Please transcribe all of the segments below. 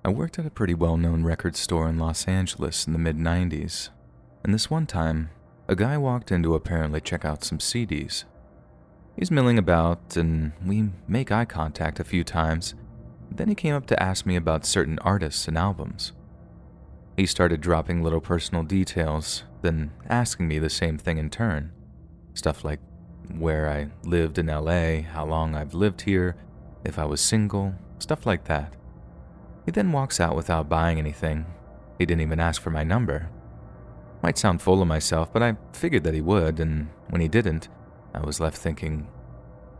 I worked at a pretty well-known record store in Los Angeles in the mid-90s, and this one time, a guy walked in to apparently check out some CDs. He's milling about, and we make eye contact a few times. Then he came up to ask me about certain artists and albums. He started dropping little personal details, then asking me the same thing in turn. Stuff like where I lived in LA, how long I've lived here, if I was single, stuff like that. He then walks out without buying anything. He didn't even ask for my number. Might sound full of myself, but I figured that he would, and when he didn't, I was left thinking,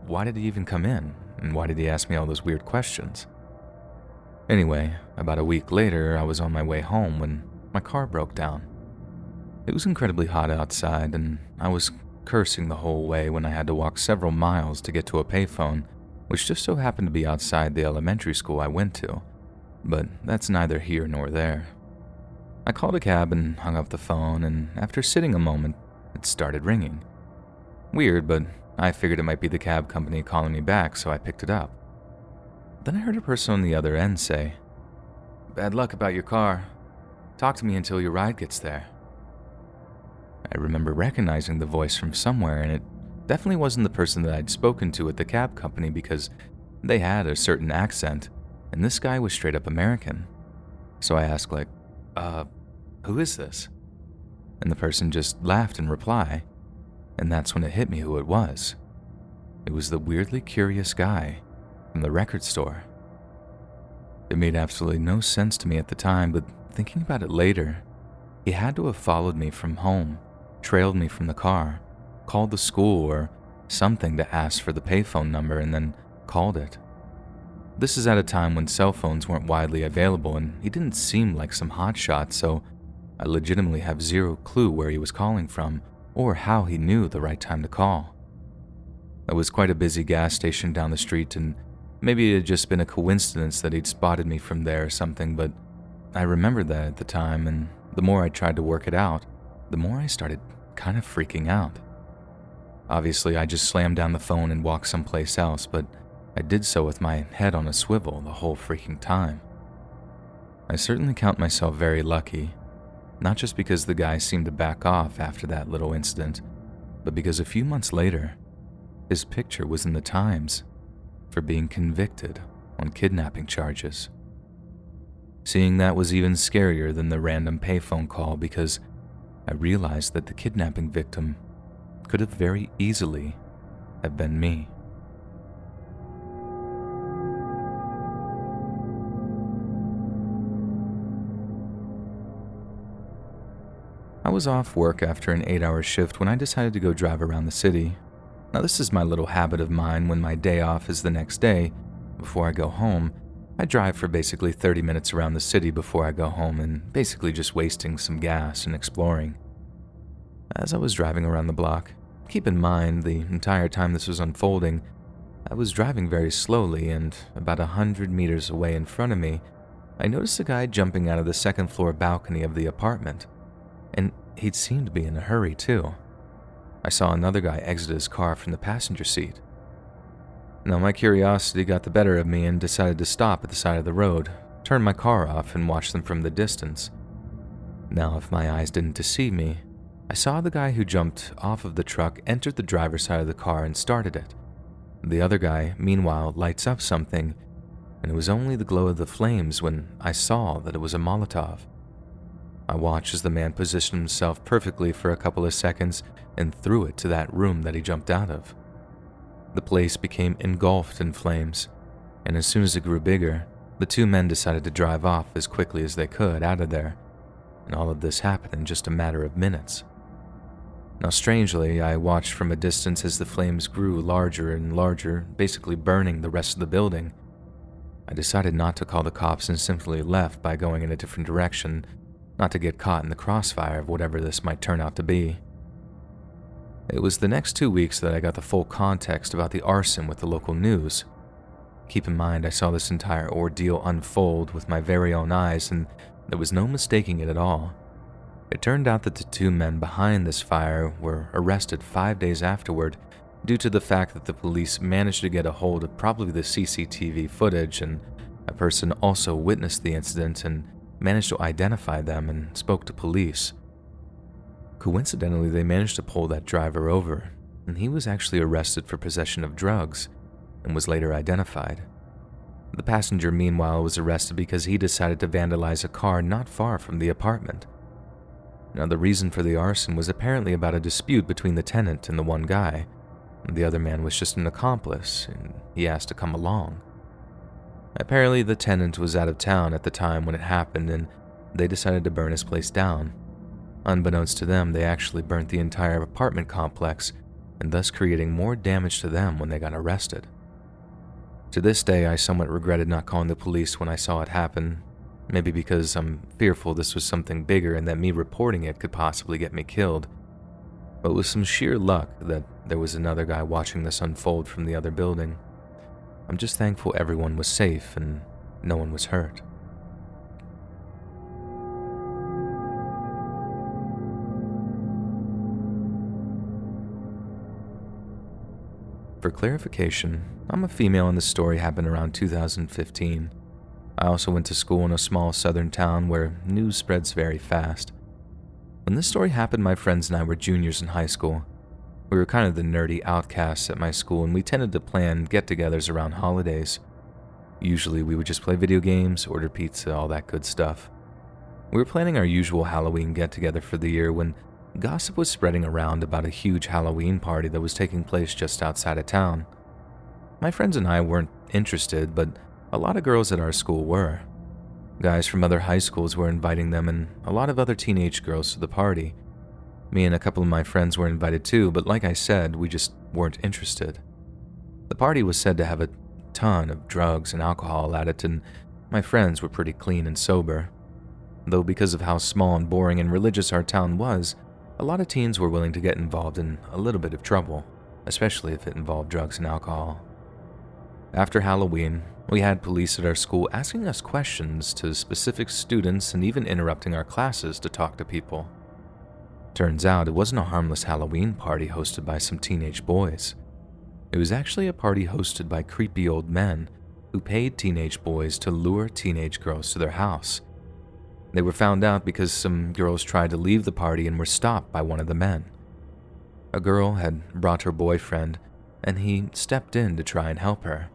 why did he even come in? And why did he ask me all those weird questions? Anyway, about a week later, I was on my way home when my car broke down. It was incredibly hot outside, and I was cursing the whole way when I had to walk several miles to get to a payphone, which just so happened to be outside the elementary school I went to. But that's neither here nor there. I called a cab and hung up the phone, and after sitting a moment, it started ringing. Weird, but I figured it might be the cab company calling me back, so I picked it up. Then I heard a person on the other end say, "Bad luck about your car. Talk to me until your ride gets there." I remember recognizing the voice from somewhere, and it definitely wasn't the person that I'd spoken to at the cab company because they had a certain accent, and this guy was straight up American. So I asked who is this? And the person just laughed in reply, and that's when it hit me who it was. It was the weirdly curious guy from the record store. It made absolutely no sense to me at the time, but thinking about it later, he had to have followed me from home, trailed me from the car, called the school or something to ask for the payphone number, and then called it. This is at a time when cell phones weren't widely available, and he didn't seem like some hotshot, so I legitimately have zero clue where he was calling from or how he knew the right time to call. There was quite a busy gas station down the street, and maybe it had just been a coincidence that he'd spotted me from there or something, but I remembered that at the time, and the more I tried to work it out, the more I started kind of freaking out. Obviously, I just slammed down the phone and walked someplace else, but I did so with my head on a swivel the whole freaking time. I certainly count myself very lucky, not just because the guy seemed to back off after that little incident, but because a few months later, his picture was in the Times for being convicted on kidnapping charges. Seeing that was even scarier than the random payphone call because I realized that the kidnapping victim could have very easily have been me. I was off work after an 8-hour shift when I decided to go drive around the city. Now this is my little habit of mine when my day off is the next day. Before I go home, I drive for basically 30 minutes around the city before I go home and basically just wasting some gas and exploring. As I was driving around the block, keep in mind the entire time this was unfolding, I was driving very slowly and about 100 meters away in front of me, I noticed a guy jumping out of the second floor balcony of the apartment. And he'd seemed to be in a hurry too. I saw another guy exit his car from the passenger seat. Now my curiosity got the better of me and decided to stop at the side of the road, turn my car off and watch them from the distance. Now if my eyes didn't deceive me, I saw the guy who jumped off of the truck entered the driver's side of the car and started it. The other guy, meanwhile, lights up something, and it was only the glow of the flames when I saw that it was a Molotov. I watched as the man positioned himself perfectly for a couple of seconds and threw it to that room that he jumped out of. The place became engulfed in flames, and as soon as it grew bigger, the two men decided to drive off as quickly as they could out of there, and all of this happened in just a matter of minutes. Now strangely, I watched from a distance as the flames grew larger and larger, basically burning the rest of the building. I decided not to call the cops and simply left by going in a different direction, not to get caught in the crossfire of whatever this might turn out to be. It was the next 2 weeks that I got the full context about the arson with the local news. Keep in mind, I saw this entire ordeal unfold with my very own eyes, and there was no mistaking it at all. It turned out that the two men behind this fire were arrested 5 days afterward due to the fact that the police managed to get a hold of probably the CCTV footage and A person also witnessed the incident and managed to identify them and spoke to police. Coincidentally, they managed to pull that driver over, and he was actually arrested for possession of drugs and was later identified. The passenger, meanwhile, was arrested because he decided to vandalize a car not far from the apartment. Now, the reason for the arson was apparently about a dispute between the tenant and the one guy. The other man was just an accomplice, and he asked to come along. Apparently, the tenant was out of town at the time when it happened, and they decided to burn his place down. Unbeknownst to them, they actually burnt the entire apartment complex, and thus creating more damage to them when they got arrested. To this day, I somewhat regretted not calling the police when I saw it happen, maybe because I'm fearful this was something bigger and that me reporting it could possibly get me killed. But with some sheer luck that there was another guy watching this unfold from the other building, I'm just thankful everyone was safe and no one was hurt. For clarification, I'm a female and the story happened around 2015. I also went to school in a small southern town where news spreads very fast. When this story happened, my friends and I were juniors in high school. We were kind of the nerdy outcasts at my school, and we tended to plan get-togethers around holidays. Usually we would just play video games, order pizza, all that good stuff. We were planning our usual Halloween get-together for the year when gossip was spreading around about a huge Halloween party that was taking place just outside of town. My friends and I weren't interested, but a lot of girls at our school were. Guys from other high schools were inviting them and a lot of other teenage girls to the party. Me and a couple of my friends were invited too, but like I said, we just weren't interested. The party was said to have a ton of drugs and alcohol at it, and my friends were pretty clean and sober. Though because of how small and boring and religious our town was, a lot of teens were willing to get involved in a little bit of trouble, especially if it involved drugs and alcohol. After Halloween, we had police at our school asking us questions to specific students and even interrupting our classes to talk to people. Turns out it wasn't a harmless Halloween party hosted by some teenage boys. It was actually a party hosted by creepy old men who paid teenage boys to lure teenage girls to their house. They were found out because some girls tried to leave the party and were stopped by one of the men. A girl had brought her boyfriend, and he stepped in to try and help her.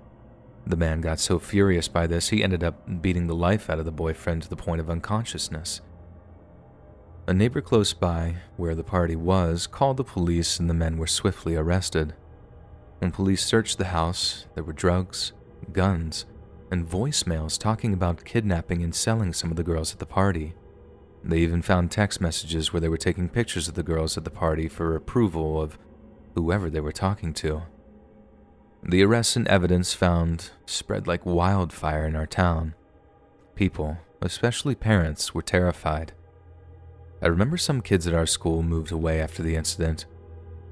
The man got so furious by this, he ended up beating the life out of the boyfriend to the point of unconsciousness. A neighbor close by, where the party was, called the police and the men were swiftly arrested. When police searched the house, there were drugs, guns, and voicemails talking about kidnapping and selling some of the girls at the party. They even found text messages where they were taking pictures of the girls at the party for approval of whoever they were talking to. The arrests and evidence found spread like wildfire in our town. People, especially parents, were terrified. I remember some kids at our school moved away after the incident.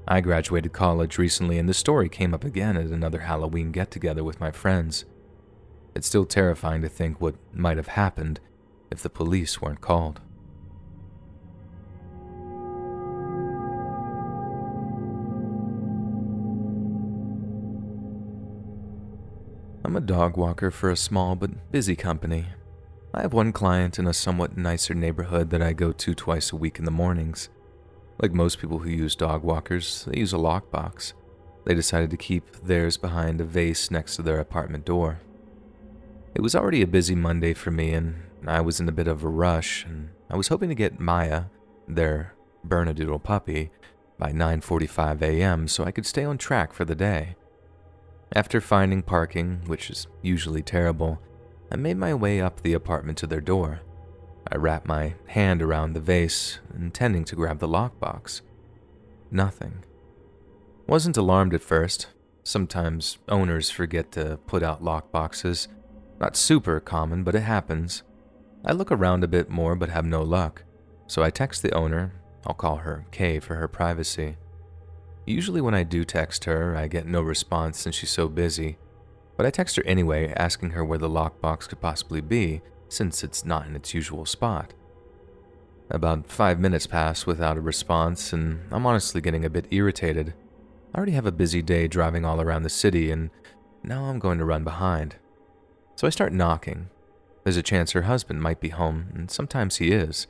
I graduated college recently, and the story came up again at another Halloween get-together with my friends. It's still terrifying to think what might have happened if the police weren't called. I'm a dog walker for a small but busy company. I have one client in a somewhat nicer neighborhood that I go to twice a week in the mornings. Like most people who use dog walkers, they use a lockbox. They decided to keep theirs behind a vase next to their apartment door. It was already a busy Monday for me, and I was in a bit of a rush, and I was hoping to get Maya, their Bernedoodle puppy, by 9:45 a.m. so I could stay on track for the day. After finding parking, which is usually terrible, I made my way up the apartment to their door. I wrapped my hand around the vase, intending to grab the lockbox. Nothing. Wasn't alarmed at first. Sometimes owners forget to put out lockboxes. Not super common, but it happens. I look around a bit more but have no luck, so I text the owner. I'll call her Kay for her privacy. Usually when I do text her, I get no response since she's so busy, but I text her anyway, asking her where the lockbox could possibly be, since it's not in its usual spot. About 5 minutes pass without a response, and I'm honestly getting a bit irritated. I already have a busy day driving all around the city, and now I'm going to run behind. So I start knocking. There's a chance her husband might be home, and sometimes he is.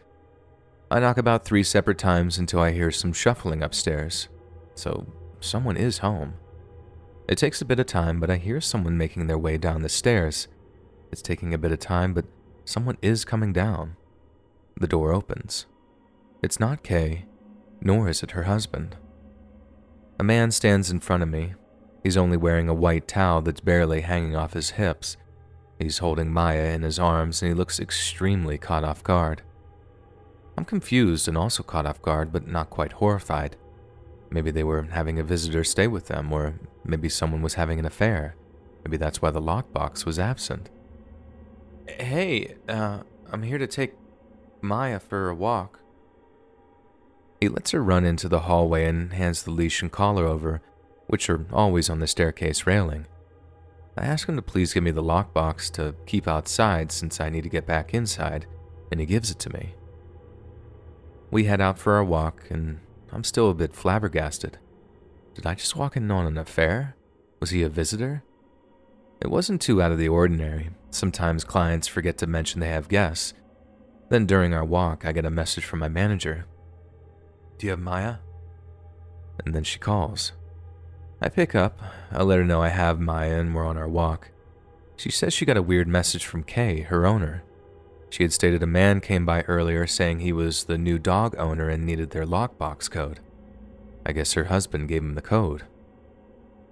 I knock about 3 separate times until I hear some shuffling upstairs. So someone is home. It takes a bit of time, but I hear someone making their way down the stairs. It's taking a bit of time, but someone is coming down. The door opens. It's not Kay, nor is it her husband. A man stands in front of me. He's only wearing a white towel that's barely hanging off his hips. He's holding Maya in his arms, and he looks extremely caught off guard. I'm confused and also caught off guard, but not quite horrified. Maybe they were having a visitor stay with them, or maybe someone was having an affair. Maybe that's why the lockbox was absent. Hey, I'm here to take Maya for a walk. He lets her run into the hallway and hands the leash and collar over, which are always on the staircase railing. I ask him to please give me the lockbox to keep outside since I need to get back inside, and he gives it to me. We head out for our walk, and I'm still a bit flabbergasted. Did I just walk in on an affair? Was he a visitor? It wasn't too out of the ordinary. Sometimes clients forget to mention they have guests. Then during our walk, I get a message from my manager. Do you have Maya? And then she calls. I pick up. I let her know I have Maya and we're on our walk. She says she got a weird message from Kay, her owner. She had stated a man came by earlier saying he was the new dog owner and needed their lockbox code. I guess her husband gave him the code.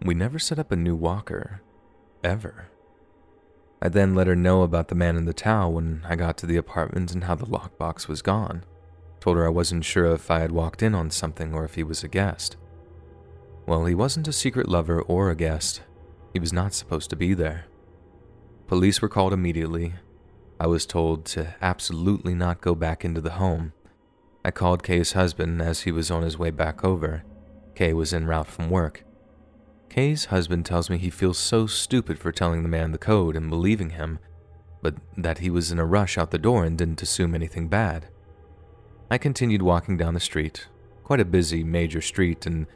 We never set up a new walker. Ever. I then let her know about the man in the towel when I got to the apartment and how the lockbox was gone. Told her I wasn't sure if I had walked in on something or if he was a guest. Well, he wasn't a secret lover or a guest. He was not supposed to be there. Police were called immediately. I was told to absolutely not go back into the home. I called Kay's husband as he was on his way back over. Kay was en route from work. Kay's husband tells me he feels so stupid for telling the man the code and believing him, but that he was in a rush out the door and didn't assume anything bad. I continued walking down the street, quite a busy major street, and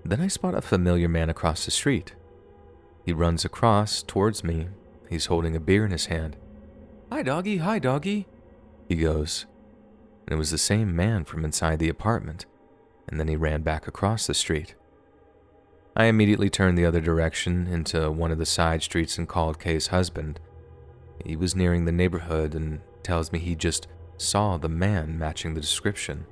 then I spot a familiar man across the street. He runs across towards me. He's holding a beer in his hand. Hi, doggy, he goes. And it was the same man from inside the apartment, and then he ran back across the street. I immediately turned the other direction into one of the side streets and called Kay's husband. He was nearing the neighborhood and tells me he just saw the man matching the description.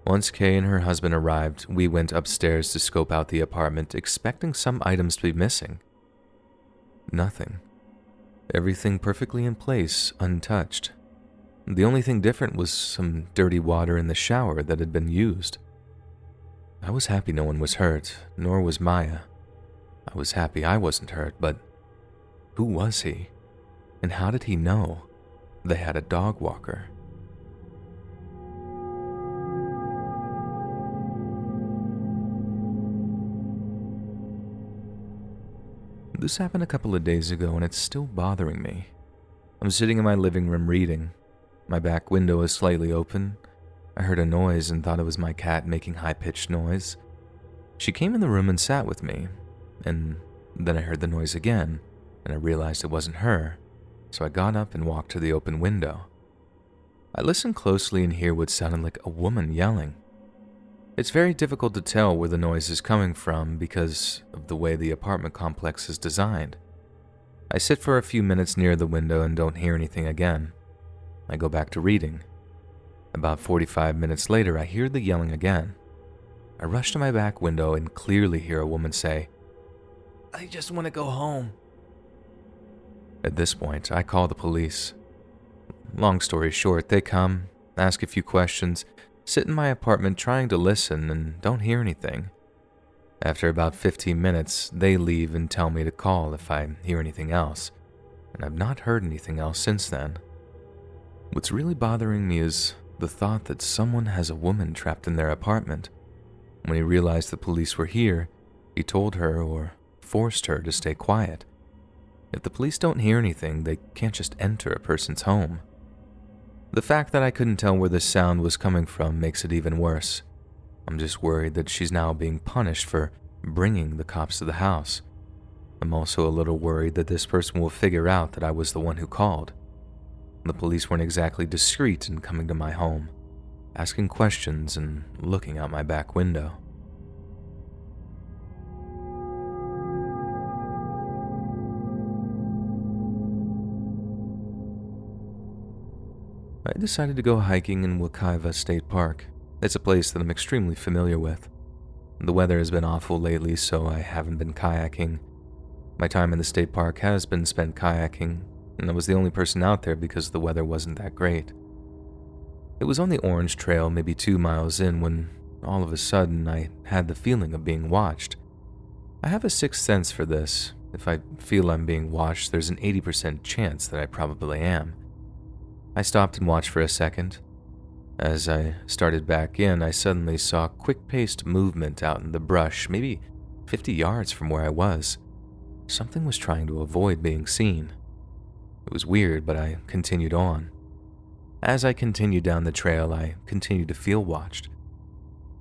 Once Kay and her husband arrived, we went upstairs to scope out the apartment, expecting some items to be missing. Nothing. Everything perfectly in place, untouched. The only thing different was some dirty water in the shower that had been used. I was happy no one was hurt, nor was Maya. I was happy I wasn't hurt, but who was he? And how did he know they had a dog walker? This happened a couple of days ago and it's still bothering me. I'm sitting in my living room reading. My back window is slightly open. I heard a noise and thought it was my cat making high-pitched noise. She came in the room and sat with me, and then I heard the noise again, and I realized it wasn't her, so I got up and walked to the open window. I listened closely and hear what sounded like a woman yelling. It's very difficult to tell where the noise is coming from because of the way the apartment complex is designed. I sit for a few minutes near the window and don't hear anything again. I go back to reading. About 45 minutes later, I hear the yelling again. I rush to my back window and clearly hear a woman say, "I just want to go home." At this point, I call the police. Long story short, they come, ask a few questions, sit in my apartment trying to listen, and don't hear anything. After about 15 minutes, they leave and tell me to call if I hear anything else, and I've not heard anything else since then. What's really bothering me is the thought that someone has a woman trapped in their apartment. When he realized the police were here, he told her or forced her to stay quiet. If the police don't hear anything, they can't just enter a person's home. The fact that I couldn't tell where the sound was coming from makes it even worse. I'm just worried that she's now being punished for bringing the cops to the house. I'm also a little worried that this person will figure out that I was the one who called. The police weren't exactly discreet in coming to my home, asking questions and looking out my back window. I decided to go hiking in Wekiva State Park. It's a place that I'm extremely familiar with. The weather has been awful lately, so I haven't been kayaking. My time in the state park has been spent kayaking, and I was the only person out there because the weather wasn't that great. It was on the Orange Trail, maybe 2 miles in, when all of a sudden I had the feeling of being watched. I have a sixth sense for this. If I feel I'm being watched, there's an 80% chance that I probably am. I stopped and watched for a second. As I started back in, I suddenly saw quick-paced movement out in the brush, maybe 50 yards from where I was. Something was trying to avoid being seen. It was weird, but I continued on. As I continued down the trail, I continued to feel watched.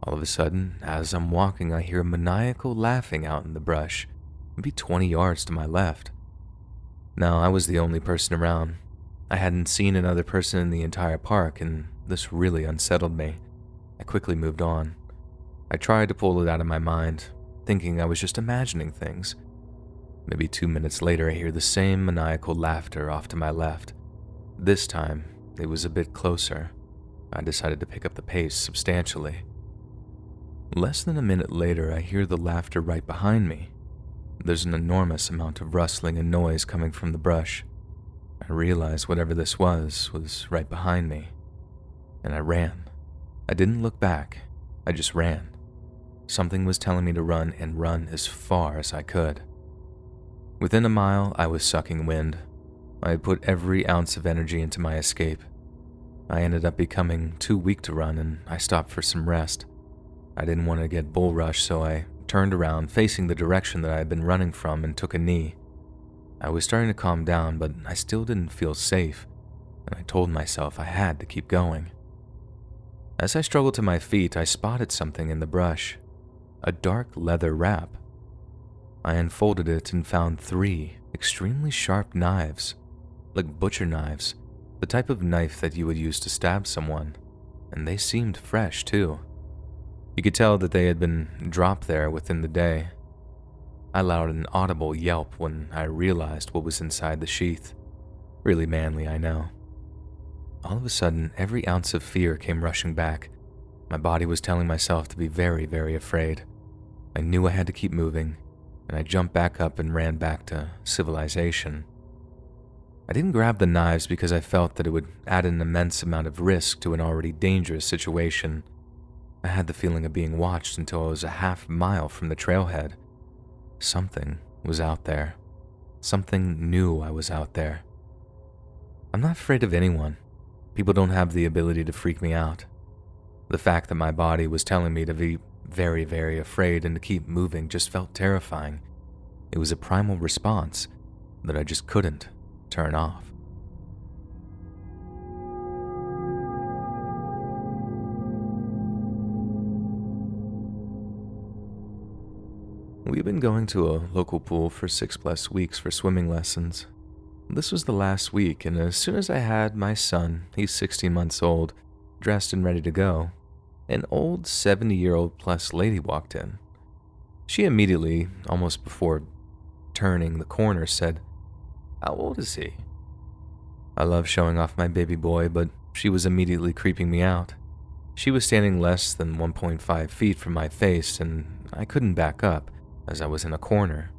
All of a sudden, as I'm walking, I hear maniacal laughing out in the brush, maybe 20 yards to my left. Now, I was the only person around. I hadn't seen another person in the entire park, and this really unsettled me. I quickly moved on. I tried to pull it out of my mind, thinking I was just imagining things. Maybe 2 minutes later, I hear the same maniacal laughter off to my left. This time, it was a bit closer. I decided to pick up the pace substantially. Less than a minute later, I hear the laughter right behind me. There's an enormous amount of rustling and noise coming from the brush. I realized whatever this was right behind me, and I ran. I didn't look back, I just ran. Something was telling me to run and run as far as I could. Within a mile, I was sucking wind. I had put every ounce of energy into my escape. I ended up becoming too weak to run, and I stopped for some rest. I didn't want to get bull rushed, so I turned around, facing the direction that I had been running from, and took a knee. I was starting to calm down, but I still didn't feel safe, and I told myself I had to keep going. As I struggled to my feet, I spotted something in the brush, a dark leather wrap. I unfolded it and found 3 extremely sharp knives, like butcher knives, the type of knife that you would use to stab someone, and they seemed fresh too. You could tell that they had been dropped there within the day. I allowed an audible yelp when I realized what was inside the sheath. Really manly, I know. All of a sudden, every ounce of fear came rushing back. My body was telling myself to be very, very afraid. I knew I had to keep moving, and I jumped back up and ran back to civilization. I didn't grab the knives because I felt that it would add an immense amount of risk to an already dangerous situation. I had the feeling of being watched until I was a half mile from the trailhead. Something was out there. Something knew I was out there. I'm not afraid of anyone. People don't have the ability to freak me out. The fact that my body was telling me to be very, very afraid and to keep moving just felt terrifying. It was a primal response that I just couldn't turn off. We've been going to a local pool for 6+ weeks for swimming lessons. This was the last week, and as soon as I had my son, he's 16 months old, dressed and ready to go, an old 70-year-old plus lady walked in. She immediately, almost before turning the corner, said, "How old is he?" I love showing off my baby boy, but she was immediately creeping me out. She was standing less than 1.5 feet from my face, and I couldn't back up, as I was in a corner.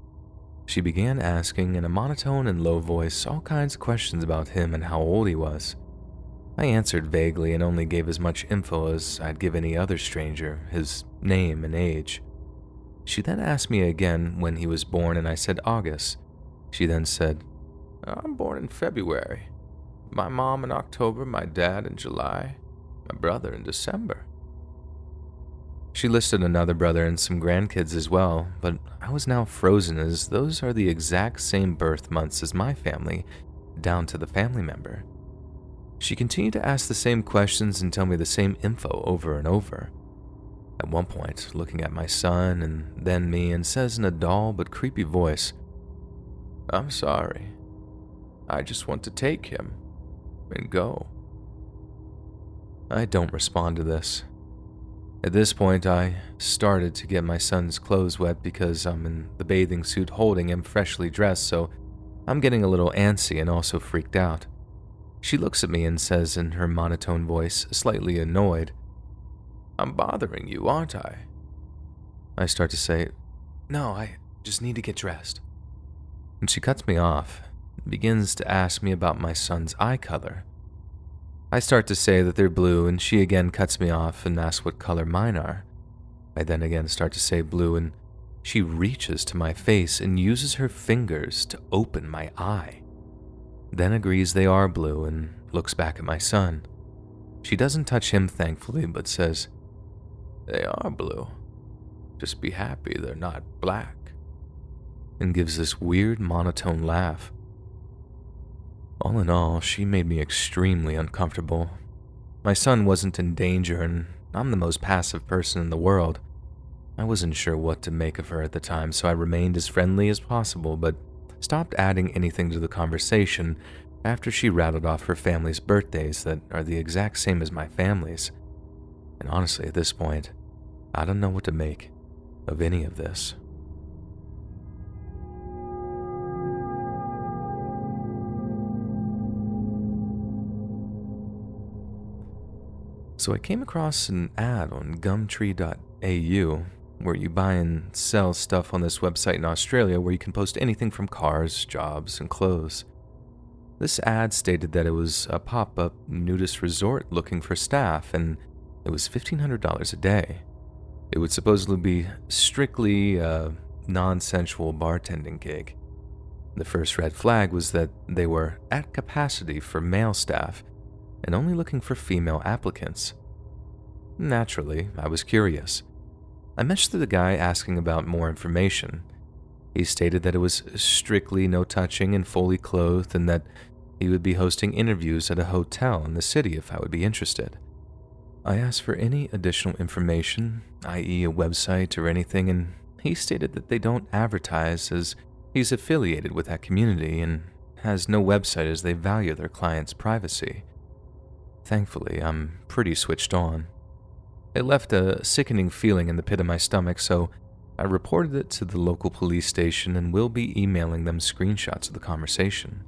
She began asking in a monotone and low voice all kinds of questions about him and how old he was. I answered vaguely and only gave as much info as I'd give any other stranger, his name and age. She then asked me again when he was born, and I said August. She then said, "I'm born in February. My mom in October, my dad in July, my brother in December." She listed another brother and some grandkids as well, but I was now frozen as those are the exact same birth months as my family, down to the family member. She continued to ask the same questions and tell me the same info over and over. At one point, looking at my son and then me, and says in a dull but creepy voice, I'm sorry. I just want to take him and go. I don't respond to this. At this point, I started to get my son's clothes wet because I'm in the bathing suit holding him freshly dressed, so I'm getting a little antsy and also freaked out. She looks at me and says in her monotone voice, slightly annoyed, "I'm bothering you, aren't I?" I start to say, "No, I just need to get dressed." And she cuts me off and begins to ask me about my son's eye color. I start to say that they're blue, and she again cuts me off and asks what color mine are. I then again start to say blue, and she reaches to my face and uses her fingers to open my eye. Then agrees they are blue and looks back at my son. She doesn't touch him, thankfully, but says, "They are blue. Just be happy they're not black," and gives this weird monotone laugh. All in all, she made me extremely uncomfortable. My son wasn't in danger, and I'm the most passive person in the world. I wasn't sure what to make of her at the time, so I remained as friendly as possible, but stopped adding anything to the conversation after she rattled off her family's birthdays that are the exact same as my family's. And honestly, at this point, I don't know what to make of any of this. So I came across an ad on gumtree.au where you buy and sell stuff on this website in Australia where you can post anything from cars, jobs, and clothes. This ad stated that it was a pop-up nudist resort looking for staff, and it was $1,500 a day. It would supposedly be strictly a non-sensual bartending gig. The first red flag was that they were at capacity for male staff and only looking for female applicants. Naturally, I was curious. I messaged the guy asking about more information. He stated that it was strictly no touching and fully clothed, and that he would be hosting interviews at a hotel in the city if I would be interested. I asked for any additional information, i.e. a website or anything, and he stated that they don't advertise as he's affiliated with that community and has no website as they value their clients' privacy. Thankfully, I'm pretty switched on. It left a sickening feeling in the pit of my stomach, so I reported it to the local police station and will be emailing them screenshots of the conversation.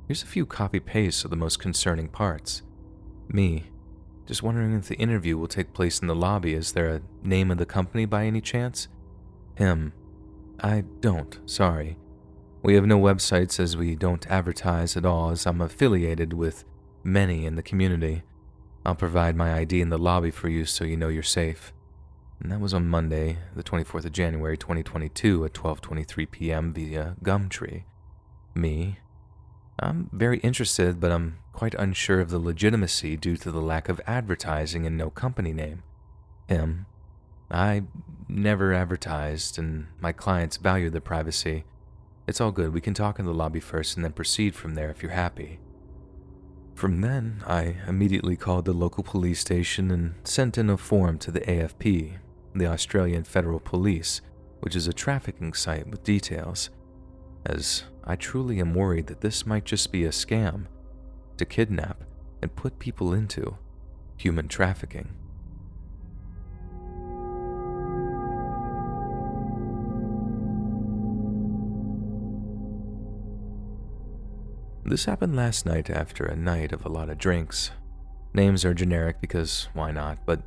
Here's a few copy-pastes of the most concerning parts. Me, just wondering if the interview will take place in the lobby. Is there a name of the company by any chance? Him, I don't, sorry. We have no websites as we don't advertise at all, as I'm affiliated with many in the community. I'll provide my ID in the lobby for you so you know you're safe. And that was on Monday, the 24th of January 2022 at 12:23 p.m. via Gumtree. Me, I'm very interested, but I'm quite unsure of the legitimacy due to the lack of advertising and no company name. Him, I never advertised, and my clients value their privacy. It's all good, we can talk in the lobby first and then proceed from there if you're happy. From then, I immediately called the local police station and sent in a form to the AFP, the Australian Federal Police, which is a trafficking site with details, as I truly am worried that this might just be a scam to kidnap and put people into human trafficking. This happened last night after a night of a lot of drinks. Names are generic because why not, but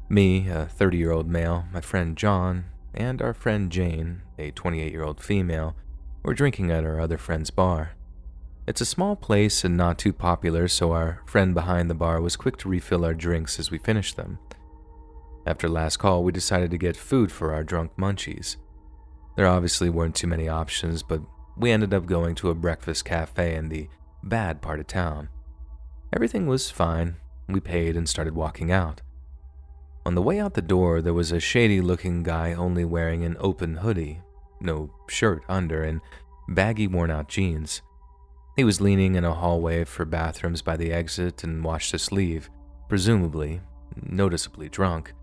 me, a 30-year-old male, my friend John, and our friend Jane, a 28-year-old female, were drinking at our other friend's bar. It's a small place and not too popular, so our friend behind the bar was quick to refill our drinks as we finished them. After last call, we decided to get food for our drunk munchies. There obviously weren't too many options, but we ended up going to a breakfast cafe in the bad part of town. Everything was fine. We paid and started walking out. On the way out the door, there was a shady-looking guy only wearing an open hoodie, no shirt under, and baggy worn-out jeans. He was leaning in a hallway for bathrooms by the exit and watched us leave, presumably noticeably drunk.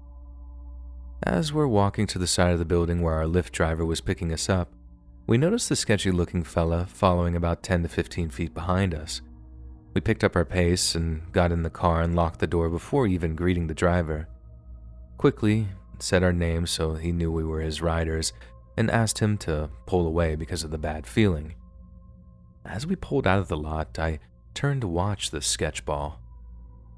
As we're walking to the side of the building where our Lyft driver was picking us up, We noticed the sketchy-looking fella following about 10 to 15 feet behind us. We picked up our pace and got in the car and locked the door before even greeting the driver. Quickly said our names so he knew we were his riders and asked him to pull away because of the bad feeling. As we pulled out of the lot, I turned to watch the sketchball.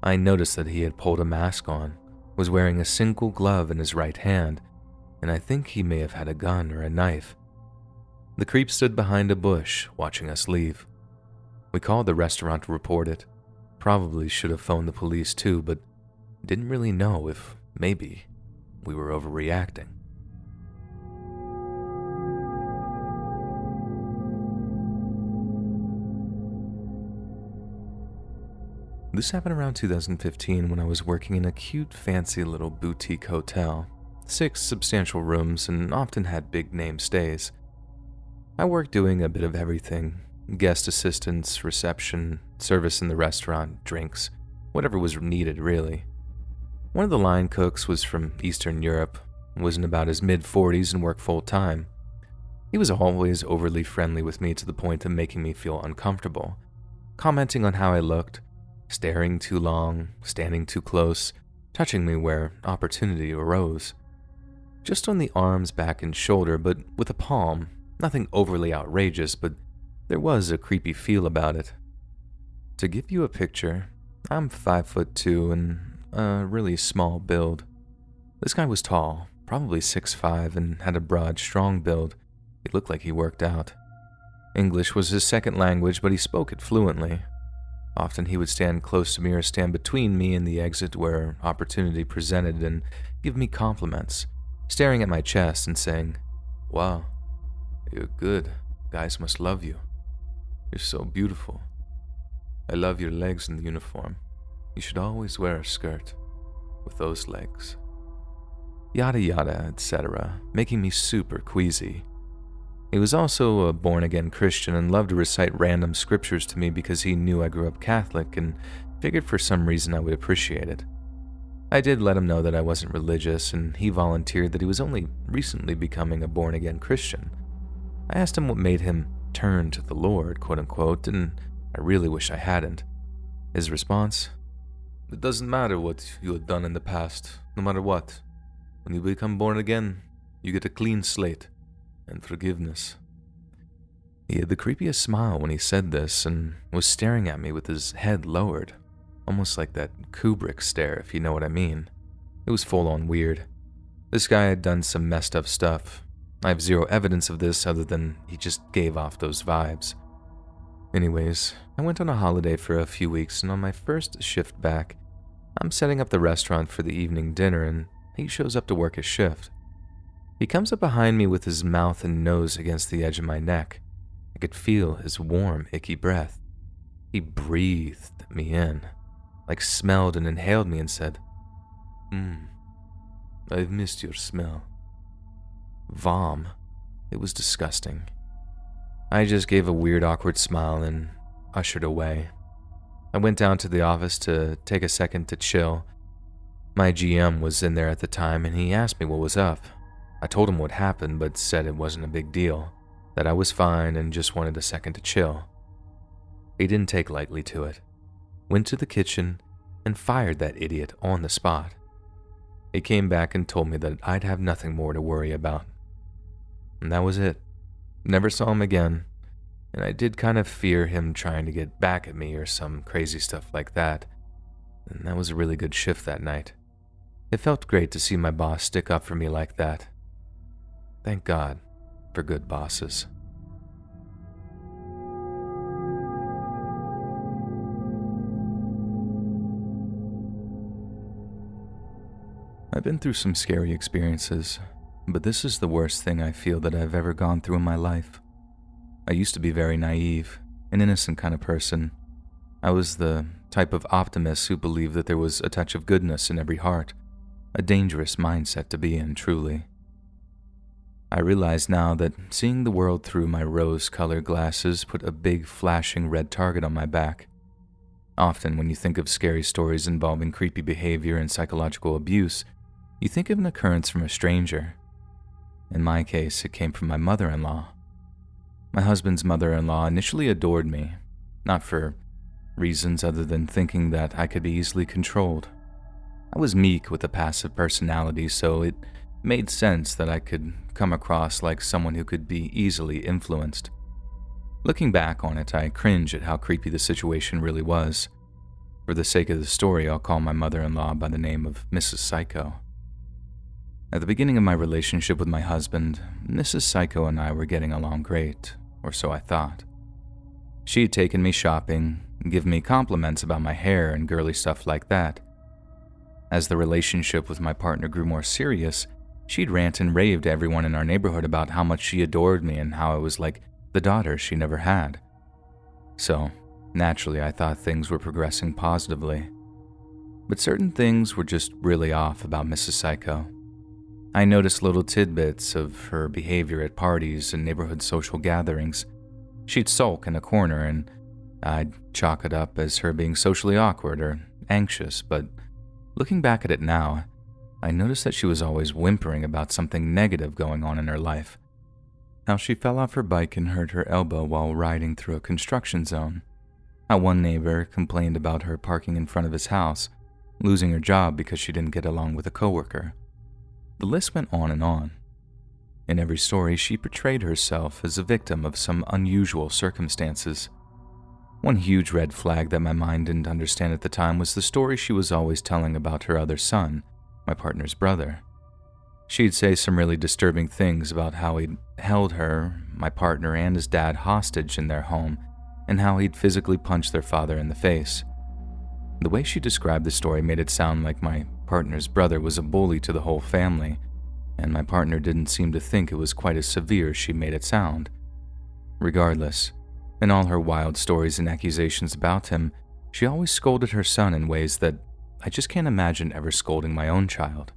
I noticed that he had pulled a mask on, was wearing a single glove in his right hand, and I think he may have had a gun or a knife. The creep stood behind a bush, watching us leave. We called the restaurant to report it. Probably should have phoned the police too, but didn't really know if maybe we were overreacting. This happened around 2015 when I was working in a cute, fancy little boutique hotel. 6 substantial rooms and often had big-name stays. I worked doing a bit of everything: guest assistance, reception, service in the restaurant, drinks, whatever was needed really. One of the line cooks was from Eastern Europe, was in about his mid-40s and worked full-time. He was always overly friendly with me to the point of making me feel uncomfortable, commenting on how I looked, staring too long, standing too close, touching me where opportunity arose. Just on the arms, back, and shoulder, but with a palm. Nothing overly outrageous, but there was a creepy feel about it. To give you a picture, I'm 5'2" and a really small build. This guy was tall, probably 6'5", and had a broad, strong build. He looked like he worked out. English was his second language, but he spoke it fluently. Often he would stand close to me or stand between me and the exit where opportunity presented and give me compliments, staring at my chest and saying, "Wow, you're good. Guys must love you. You're so beautiful. I love your legs in the uniform. You should always wear a skirt with those legs." Yada yada, etc., making me super queasy. He was also a born-again Christian and loved to recite random scriptures to me because he knew I grew up Catholic and figured for some reason I would appreciate it. I did let him know that I wasn't religious, and he volunteered that he was only recently becoming a born-again Christian. I asked him what made him turn to the Lord, quote-unquote, and I really wish I hadn't. His response? "It doesn't matter what you had done in the past, no matter what. When you become born again, you get a clean slate and forgiveness." He had the creepiest smile when he said this and was staring at me with his head lowered, almost like that Kubrick stare, if you know what I mean. It was full-on weird. This guy had done some messed up stuff. I have zero evidence of this other than he just gave off those vibes. Anyways, I went on a holiday for a few weeks, and on my first shift back, I'm setting up the restaurant for the evening dinner, and he shows up to work his shift. He comes up behind me with his mouth and nose against the edge of my neck. I could feel his warm, icky breath. He breathed me in, like smelled and inhaled me and said, I've missed your smell." Vom. It was disgusting. I just gave a weird, awkward smile and ushered away. I went down to the office to take a second to chill. My GM was in there at the time, and he asked me what was up. I told him what happened, but said it wasn't a big deal, that I was fine and just wanted a second to chill. He didn't take lightly to it, went to the kitchen, and fired that idiot on the spot. He came back and told me that I'd have nothing more to worry about. And that was it. Never saw him again, and I did kind of fear him trying to get back at me or some crazy stuff like that, and that was a really good shift that night. It felt great to see my boss stick up for me like that. Thank God for good bosses. I've been through some scary experiences, but this is the worst thing I feel that I've ever gone through in my life. I used to be very naive, an innocent kind of person. I was the type of optimist who believed that there was a touch of goodness in every heart, a dangerous mindset to be in, truly. I realize now that seeing the world through my rose-colored glasses put a big flashing red target on my back. Often when you think of scary stories involving creepy behavior and psychological abuse, you think of an occurrence from a stranger. In my case, it came from my mother-in-law. My husband's mother-in-law initially adored me, not for reasons other than thinking that I could be easily controlled. I was meek with a passive personality, so it made sense that I could come across like someone who could be easily influenced. Looking back on it, I cringe at how creepy the situation really was. For the sake of the story, I'll call my mother-in-law by the name of Mrs. Psycho. At the beginning of my relationship with my husband, Mrs. Psycho and I were getting along great, or so I thought. She had taken me shopping, given me compliments about my hair and girly stuff like that. As the relationship with my partner grew more serious, she'd rant and rave to everyone in our neighborhood about how much she adored me and how I was like the daughter she never had. So, naturally, I thought things were progressing positively. But certain things were just really off about Mrs. Psycho. I noticed little tidbits of her behavior at parties and neighborhood social gatherings. She'd sulk in a corner, and I'd chalk it up as her being socially awkward or anxious, but looking back at it now, I noticed that she was always whimpering about something negative going on in her life. How she fell off her bike and hurt her elbow while riding through a construction zone. How one neighbor complained about her parking in front of his house, losing her job because she didn't get along with a coworker. The list went on and on. In every story, she portrayed herself as a victim of some unusual circumstances. One huge red flag that my mind didn't understand at the time was the story she was always telling about her other son, my partner's brother. She'd say some really disturbing things about how he'd held her, my partner, and his dad hostage in their home, and how he'd physically punched their father in the face. The way she described the story made it sound like my partner's brother was a bully to the whole family, and my partner didn't seem to think it was quite as severe as she made it sound. Regardless, in all her wild stories and accusations about him, she always scolded her son in ways that I just can't imagine ever scolding my own child.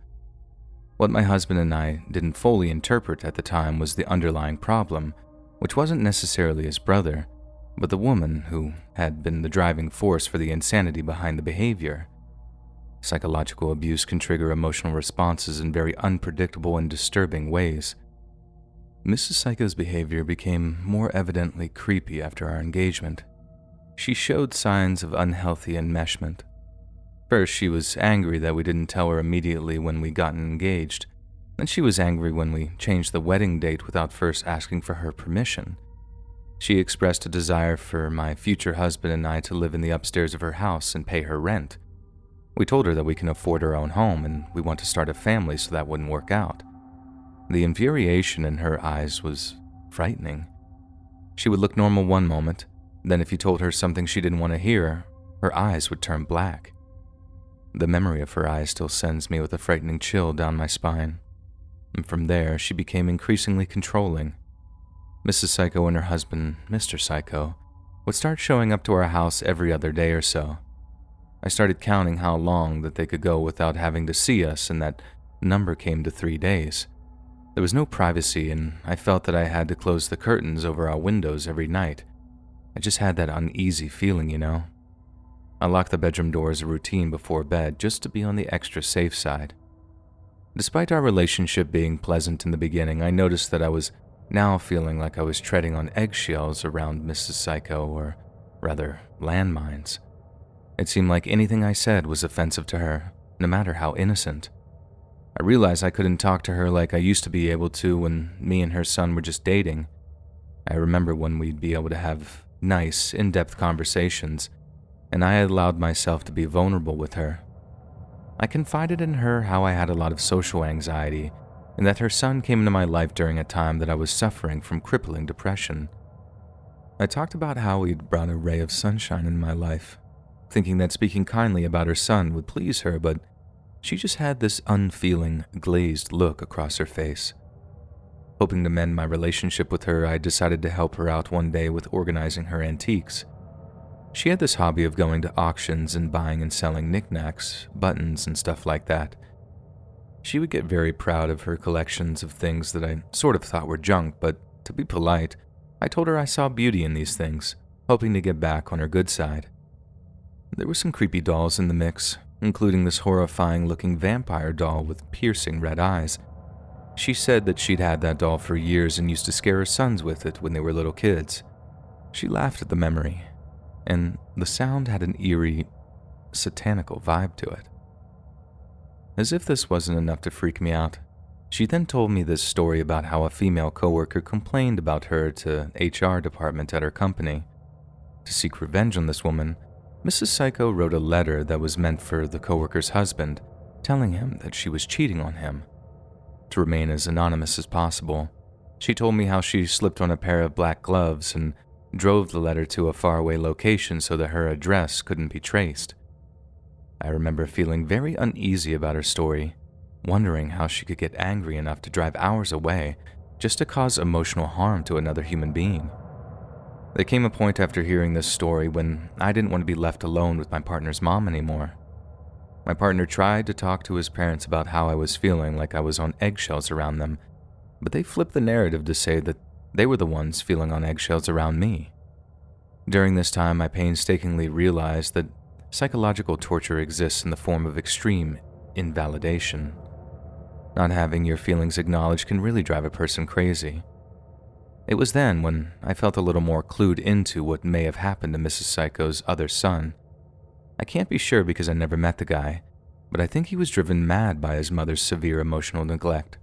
What my husband and I didn't fully interpret at the time was the underlying problem, which wasn't necessarily his brother, but the woman who had been the driving force for the insanity behind the behavior. Psychological abuse can trigger emotional responses in very unpredictable and disturbing ways. Mrs. Psycho's behavior became more evidently creepy after our engagement. She showed signs of unhealthy enmeshment. First, she was angry that we didn't tell her immediately when we got engaged. Then she was angry when we changed the wedding date without first asking for her permission. She expressed a desire for my future husband and I to live in the upstairs of her house and pay her rent. We told her that we can afford our own home and we want to start a family, so that wouldn't work out. The infuriation in her eyes was frightening. She would look normal one moment, then if you told her something she didn't want to hear, her eyes would turn black. The memory of her eyes still sends me with a frightening chill down my spine. And from there, she became increasingly controlling. Mrs. Psycho and her husband, Mr. Psycho, would start showing up to our house every other day or so. I started counting how long that they could go without having to see us, and that number came to 3 days. There was no privacy, and I felt that I had to close the curtains over our windows every night. I just had that uneasy feeling, you know. I locked the bedroom door as a routine before bed, just to be on the extra safe side. Despite our relationship being pleasant in the beginning, I noticed that I was now feeling like I was treading on eggshells around Mrs. Psycho, or rather, landmines. It seemed like anything I said was offensive to her, no matter how innocent. I realized I couldn't talk to her like I used to be able to when me and her son were just dating. I remember when we'd be able to have nice, in-depth conversations, and I had allowed myself to be vulnerable with her. I confided in her how I had a lot of social anxiety, and that her son came into my life during a time that I was suffering from crippling depression. I talked about how he'd brought a ray of sunshine in my life, thinking that speaking kindly about her son would please her, but she just had this unfeeling, glazed look across her face. Hoping to mend my relationship with her, I decided to help her out one day with organizing her antiques. She had this hobby of going to auctions and buying and selling knickknacks, buttons, and stuff like that. She would get very proud of her collections of things that I sort of thought were junk, but to be polite, I told her I saw beauty in these things, hoping to get back on her good side. There were some creepy dolls in the mix, including this horrifying-looking vampire doll with piercing red eyes. She said that she'd had that doll for years and used to scare her sons with it when they were little kids. She laughed at the memory, and the sound had an eerie, satanical vibe to it. As if this wasn't enough to freak me out, she then told me this story about how a female coworker complained about her to HR department at her company. To seek revenge on this woman, Mrs. Psycho wrote a letter that was meant for the coworker's husband, telling him that she was cheating on him. To remain as anonymous as possible, she told me how she slipped on a pair of black gloves and drove the letter to a faraway location so that her address couldn't be traced. I remember feeling very uneasy about her story, wondering how she could get angry enough to drive hours away just to cause emotional harm to another human being. There came a point after hearing this story when I didn't want to be left alone with my partner's mom anymore. My partner tried to talk to his parents about how I was feeling like I was on eggshells around them, but they flipped the narrative to say that they were the ones feeling on eggshells around me. During this time, I painstakingly realized that psychological torture exists in the form of extreme invalidation. Not having your feelings acknowledged can really drive a person crazy. It was then when I felt a little more clued into what may have happened to Mrs. Psycho's other son. I can't be sure because I never met the guy, but I think he was driven mad by his mother's severe emotional neglect.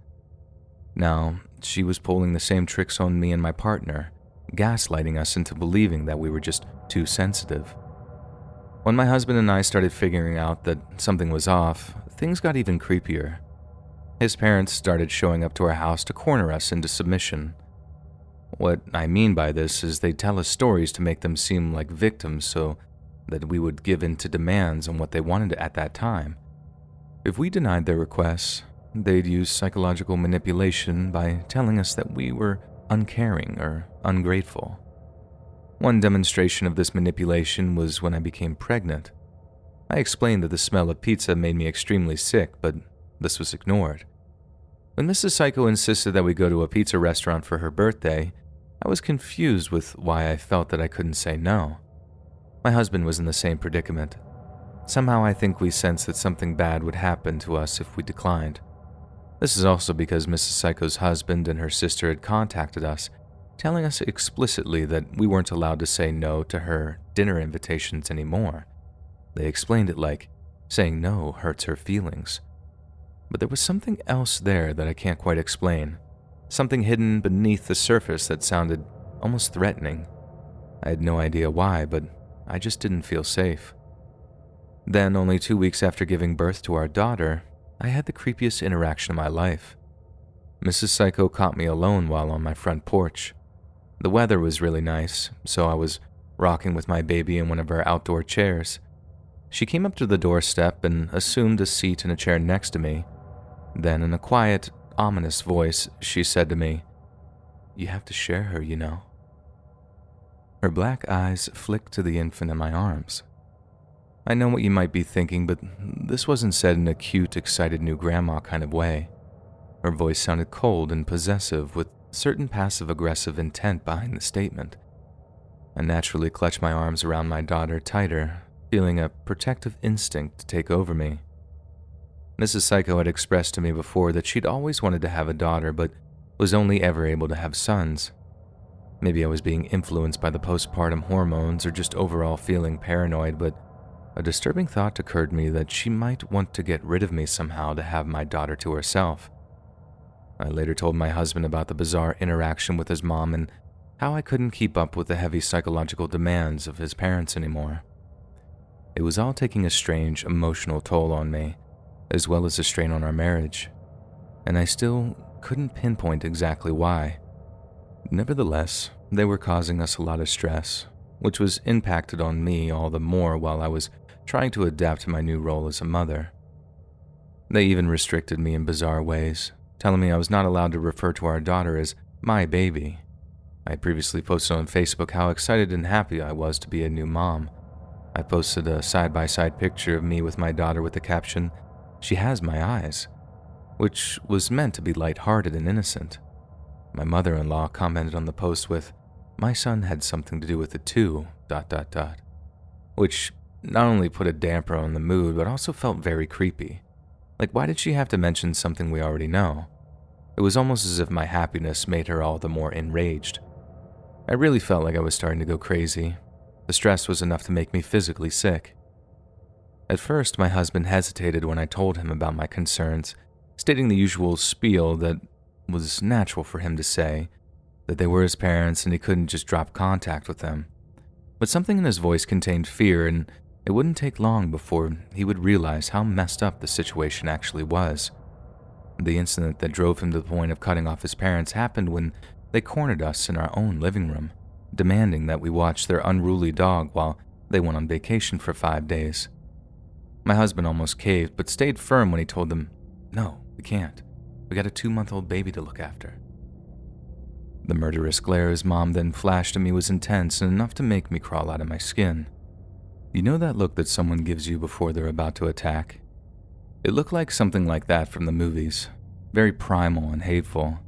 Now, she was pulling the same tricks on me and my partner, gaslighting us into believing that we were just too sensitive. When my husband and I started figuring out that something was off, things got even creepier. His parents started showing up to our house to corner us into submission. What I mean by this is they'd tell us stories to make them seem like victims so that we would give in to demands on what they wanted at that time. If we denied their requests, they'd use psychological manipulation by telling us that we were uncaring or ungrateful. One demonstration of this manipulation was when I became pregnant. I explained that the smell of pizza made me extremely sick, but this was ignored. When Mrs. Psycho insisted that we go to a pizza restaurant for her birthday, I was confused with why I felt that I couldn't say no. My husband was in the same predicament. Somehow I think we sensed that something bad would happen to us if we declined. This is also because Mrs. Psycho's husband and her sister had contacted us, telling us explicitly that we weren't allowed to say no to her dinner invitations anymore. They explained it like saying no hurts her feelings. But there was something else there that I can't quite explain. Something hidden beneath the surface that sounded almost threatening. I had no idea why, but I just didn't feel safe. Then, only 2 weeks after giving birth to our daughter, I had the creepiest interaction of my life. Mrs. Psycho caught me alone while on my front porch. The weather was really nice, so I was rocking with my baby in one of our outdoor chairs. She came up to the doorstep and assumed a seat in a chair next to me. Then, in a quiet, ominous voice, she said to me, "You have to share her, you know." Her black eyes flicked to the infant in my arms. I know what you might be thinking, but this wasn't said in a cute, excited new grandma kind of way. Her voice sounded cold and possessive with certain passive-aggressive intent behind the statement. I naturally clutched my arms around my daughter tighter, feeling a protective instinct take over me. Mrs. Psycho had expressed to me before that she'd always wanted to have a daughter but was only ever able to have sons. Maybe I was being influenced by the postpartum hormones or just overall feeling paranoid, but a disturbing thought occurred to me that she might want to get rid of me somehow to have my daughter to herself. I later told my husband about the bizarre interaction with his mom and how I couldn't keep up with the heavy psychological demands of his parents anymore. It was all taking a strange emotional toll on me, as well as a strain on our marriage, and I still couldn't pinpoint exactly why. Nevertheless, they were causing us a lot of stress, which was impacted on me all the more while I was trying to adapt to my new role as a mother. They even restricted me in bizarre ways, telling me I was not allowed to refer to our daughter as my baby. I had previously posted on Facebook how excited and happy I was to be a new mom. I posted a side-by-side picture of me with my daughter with the caption, "She has my eyes," which was meant to be lighthearted and innocent. My mother-in-law commented on the post with, "My son had something to do with it too, ... which not only put a damper on the mood but also felt very creepy. Like, why did she have to mention something we already know? It was almost as if my happiness made her all the more enraged. I really felt like I was starting to go crazy. The stress was enough to make me physically sick. At first, my husband hesitated when I told him about my concerns, stating the usual spiel that was natural for him to say, that they were his parents and he couldn't just drop contact with them. But something in his voice contained fear, and it wouldn't take long before he would realize how messed up the situation actually was. The incident that drove him to the point of cutting off his parents happened when they cornered us in our own living room, demanding that we watch their unruly dog while they went on vacation for 5 days. My husband almost caved, but stayed firm when he told them, "No, we can't. We got a 2-month-old baby to look after." The murderous glare his mom then flashed at me was intense and enough to make me crawl out of my skin. You know that look that someone gives you before they're about to attack? It looked like something like that from the movies, very primal and hateful.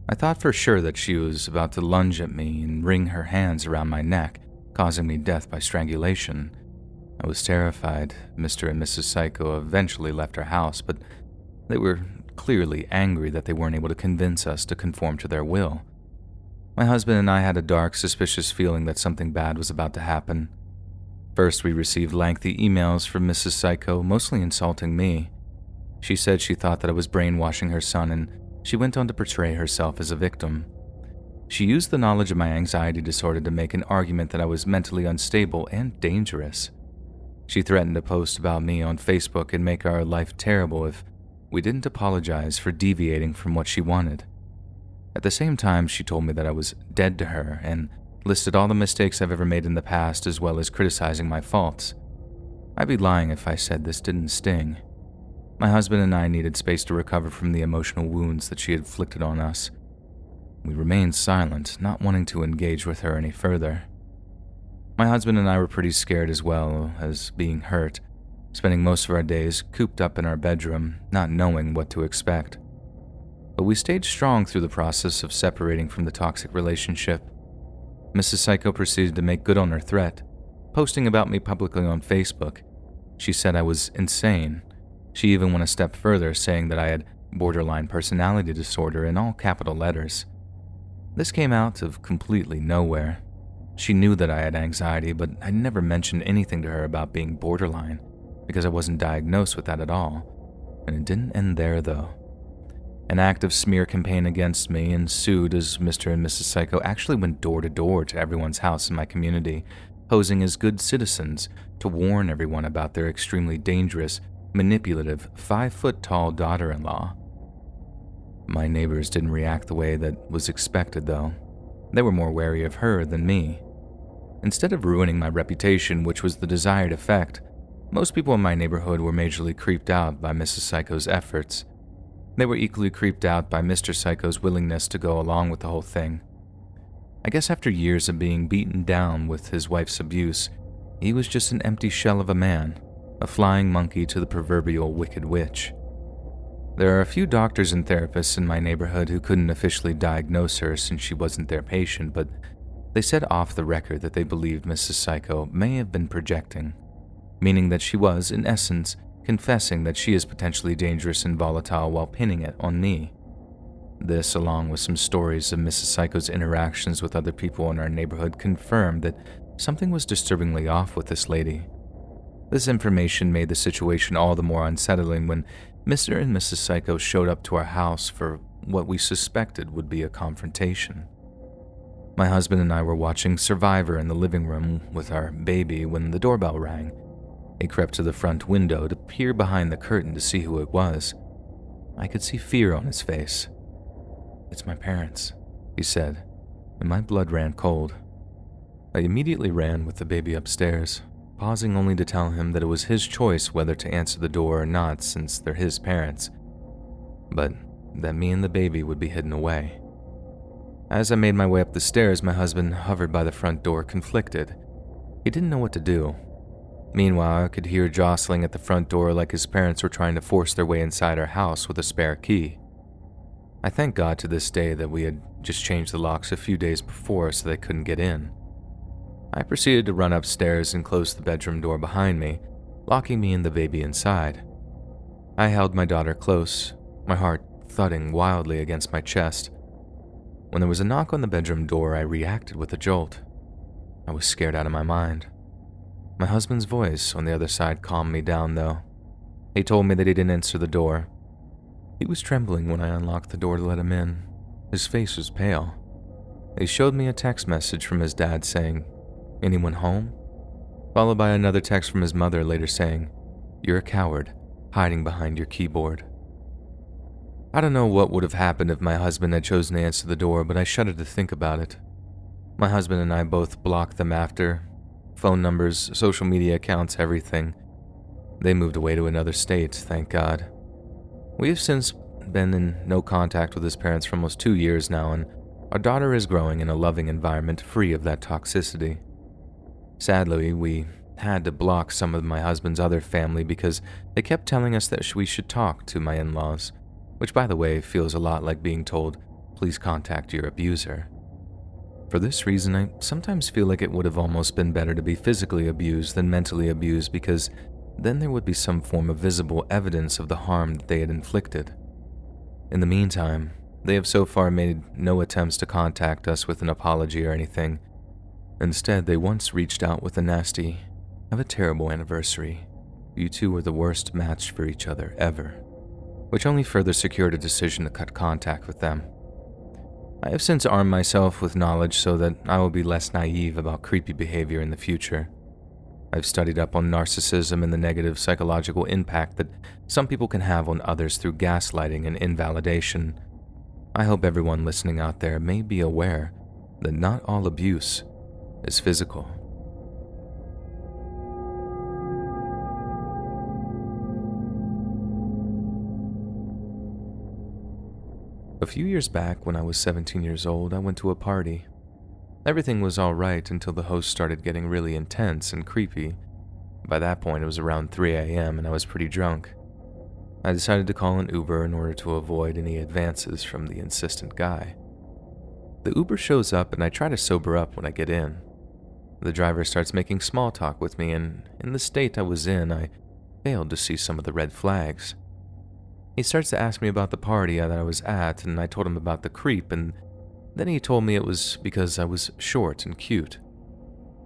I thought for sure that she was about to lunge at me and wring her hands around my neck, causing me death by strangulation. I was terrified. Mr. and Mrs. Psycho eventually left our house, but they were clearly angry that they weren't able to convince us to conform to their will. My husband and I had a dark, suspicious feeling that something bad was about to happen. First, we received lengthy emails from Mrs. Psycho, mostly insulting me. She said she thought that I was brainwashing her son, and she went on to portray herself as a victim. She used the knowledge of my anxiety disorder to make an argument that I was mentally unstable and dangerous. She threatened to post about me on Facebook and make our life terrible if we didn't apologize for deviating from what she wanted. At the same time, she told me that I was dead to her and listed all the mistakes I've ever made in the past as well as criticizing my faults. I'd be lying if I said this didn't sting. My husband and I needed space to recover from the emotional wounds that she had inflicted on us. We remained silent, not wanting to engage with her any further. My husband and I were pretty scared as well as being hurt, spending most of our days cooped up in our bedroom, not knowing what to expect. But we stayed strong through the process of separating from the toxic relationship. Mrs. Psycho proceeded to make good on her threat, posting about me publicly on Facebook. She said I was insane. She even went a step further, saying that I had borderline personality disorder in all capital letters. This came out of completely nowhere. She knew that I had anxiety, but I never mentioned anything to her about being borderline, because I wasn't diagnosed with that at all. And it didn't end there, though. An active smear campaign against me ensued as Mr. and Mrs. Psycho actually went door to door to everyone's house in my community, posing as good citizens to warn everyone about their extremely dangerous, manipulative, 5-foot-tall daughter-in-law. My neighbors didn't react the way that was expected, though. They were more wary of her than me. Instead of ruining my reputation, which was the desired effect, most people in my neighborhood were majorly creeped out by Mrs. Psycho's efforts. They were equally creeped out by Mr. Psycho's willingness to go along with the whole thing. I guess after years of being beaten down with his wife's abuse, he was just an empty shell of a man, a flying monkey to the proverbial wicked witch. There are a few doctors and therapists in my neighborhood who couldn't officially diagnose her since she wasn't their patient, but they said off the record that they believed Mrs. Psycho may have been projecting, meaning that she was, in essence, confessing that she is potentially dangerous and volatile while pinning it on me. This, along with some stories of Mrs. Psycho's interactions with other people in our neighborhood, confirmed that something was disturbingly off with this lady. This information made the situation all the more unsettling when Mr. and Mrs. Psycho showed up to our house for what we suspected would be a confrontation. My husband and I were watching Survivor in the living room with our baby when the doorbell rang. He crept to the front window to peer behind the curtain to see who it was. I could see fear on his face. "It's my parents," he said, and my blood ran cold. I immediately ran with the baby upstairs, pausing only to tell him that it was his choice whether to answer the door or not since they're his parents, but that me and the baby would be hidden away. As I made my way up the stairs, my husband hovered by the front door, conflicted. He didn't know what to do. Meanwhile, I could hear jostling at the front door like his parents were trying to force their way inside our house with a spare key. I thank God to this day that we had just changed the locks a few days before so they couldn't get in. I proceeded to run upstairs and close the bedroom door behind me, locking me and the baby inside. I held my daughter close, my heart thudding wildly against my chest. When there was a knock on the bedroom door, I reacted with a jolt. I was scared out of my mind. My husband's voice on the other side calmed me down, though. He told me that he didn't answer the door. He was trembling when I unlocked the door to let him in. His face was pale. He showed me a text message from his dad saying, "Anyone home?" Followed by another text from his mother later saying, "You're a coward, hiding behind your keyboard." I don't know what would have happened if my husband had chosen to answer the door, but I shuddered to think about it. My husband and I both blocked them after. Phone numbers, social media accounts, everything. They moved away to another state, thank God. We have since been in no contact with his parents for almost 2 years now, and our daughter is growing in a loving environment free of that toxicity. Sadly, we had to block some of my husband's other family because they kept telling us that we should talk to my in-laws, which, by the way, feels a lot like being told, "Please contact your abuser." For this reason, I sometimes feel like it would have almost been better to be physically abused than mentally abused, because then there would be some form of visible evidence of the harm that they had inflicted. In the meantime, they have so far made no attempts to contact us with an apology or anything. Instead, they once reached out with a nasty, "Have a terrible anniversary. You two were the worst match for each other ever," which only further secured a decision to cut contact with them. I have since armed myself with knowledge so that I will be less naive about creepy behavior in the future. I've studied up on narcissism and the negative psychological impact that some people can have on others through gaslighting and invalidation. I hope everyone listening out there may be aware that not all abuse is physical. A few years back, when I was 17 years old, I went to a party. Everything was all right until the host started getting really intense and creepy. By that point, it was around 3 a.m. and I was pretty drunk. I decided to call an Uber in order to avoid any advances from the insistent guy. The Uber shows up and I try to sober up when I get in. The driver starts making small talk with me, and in the state I was in, I failed to see some of the red flags. He starts to ask me about the party that I was at, and I told him about the creep, and then he told me it was because I was short and cute.